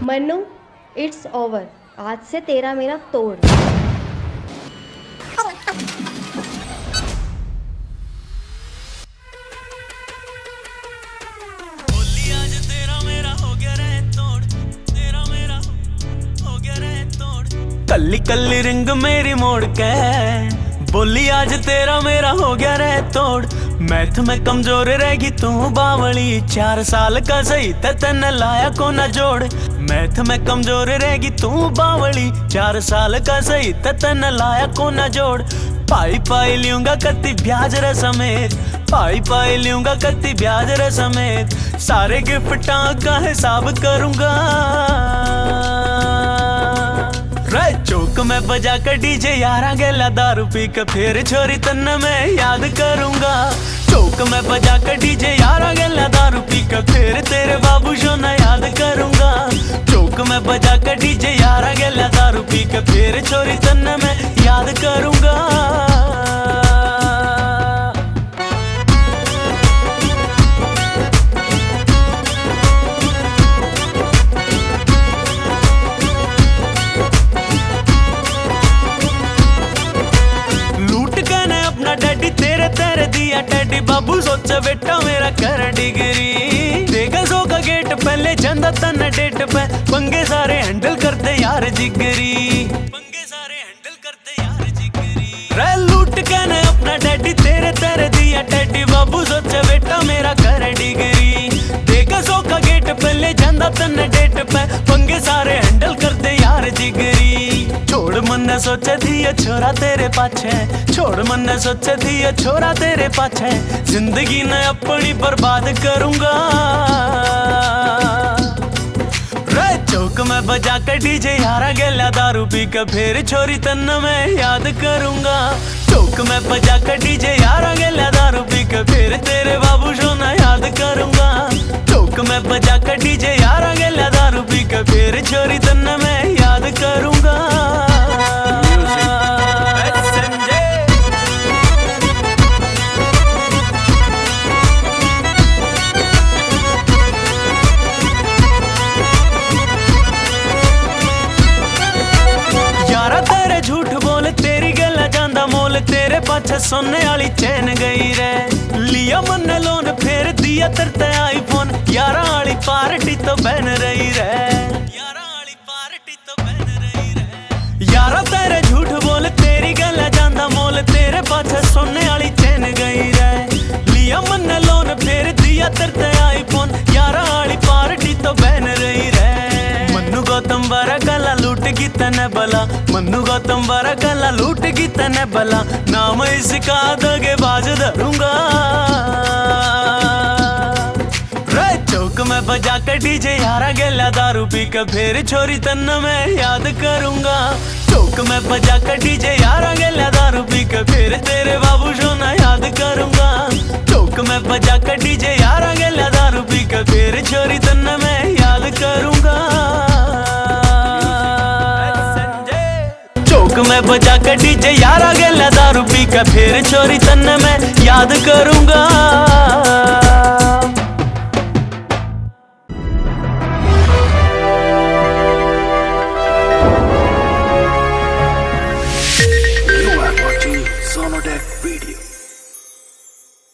Mannu, it's over. आज से तेरा मेरा तोड़। कल्ली कल्ली रिंग मेरी मोड़ के बोली आज तेरा मेरा हो गया रे तोड़। मैथ में कमजोर रहेगी तू बावली, 4 साल का सही तन लाया को न जोड़। मैथ में कमजोर रहेगी तू बावली, 4 साल का सही तन लाया को न जोड़। पाई पाई लूंगा कत्ती ब्याज रे समेत, पाई पाई लूंगा कत्ती ब्याज रे समेत। सारे गिफ्टां का हिसाब करूंगा, चौक में बजा कर डीजे यारा गेला दारू पी के फिर छोरी तन्ने मैं याद करूंगा। चौक में बजा कर डीजे यारा गेला दारू पी के फिर तेरे बाबू सोना याद करूंगा। चौक में बजा कर डीजे यारा गेला दारू पी के फिर छोरी तन्ने मैं याद करूंगा। डैडी तेरे तेरे दिया डैडी बाबू सोचा बेटा मेरा कर डिग्री। देखा सो का गेट पहले चंदा तन डेट पे, पंगे सारे हैंडल करते यार जिगरी, पंगे सारे हैंडल करते यार जिगरी। रे लूट के ने अपना डैडी तेरे तेरे दिया डैडी बाबू सोचा बेटा मेरा कर डिग्री। देखा सो का गेट पहले चंदा तन डेट पे, पंगे सारे हैंडल करते यार जिगरी। छोड़ मन ने सोचे थी ये छोरा तेरे पाछे, छोड़ मन ने सोचे थी ये छोरा तेरे पाछे। जिंदगी ने अपनी बर्बाद करूंगा। रे चौक में बजा कर डीजे यारा गेला दारू पी के फिर छोरी तन मैं याद करूंगा। चौक में बजा कर डीजे यारा गेला दारू पी के फिर तेरे बाबू सोना याद करूंगा। चौक में बजा कर डीजे यारा गेला दारू पी के फिर छोरी तन मैं याद करूंगा। झूठ बोल तेरी गल्ला जांदा मोल, तेरे पाछे सोने वाली चैन गई रे। लिया मन लोन फेर दिया तरते आईफोन, यारा वाली पार्टी तो बन रही रे, यारा वाली पार्टी तो बन रही रे। यारा तेरे झूठ बोल तेरी गल्ला जांदा मोल, तेरे पाछे सोने वाली चैन गई रे। लिया मन लोन फेर दिया तरते आईफोन, यारा वाली पार्टी तो बन रही रे। मन्नू गौतम बारा गला लूट की तने बला, मन्नू गौतम बारा गला लूट की तने बला। नाम इसका दगे बाज धरूंगा। रे चौक में बजा कर डीजे यारा गेला दारू पी के फिर छोरी तन मैं याद करूंगा। चौक में बजा कर डीजे यारा गेला दारू पी के फिर तेरे बाबू सोना याद करूंगा। चौक में बजा कर डीजे यारा गेला दारू पी के फिर छोरी तन मैं याद करूंगा। चौक में बजा कर डीजे यारा गेला दारू पी के फिर छोरी तन मैं याद करूंगा।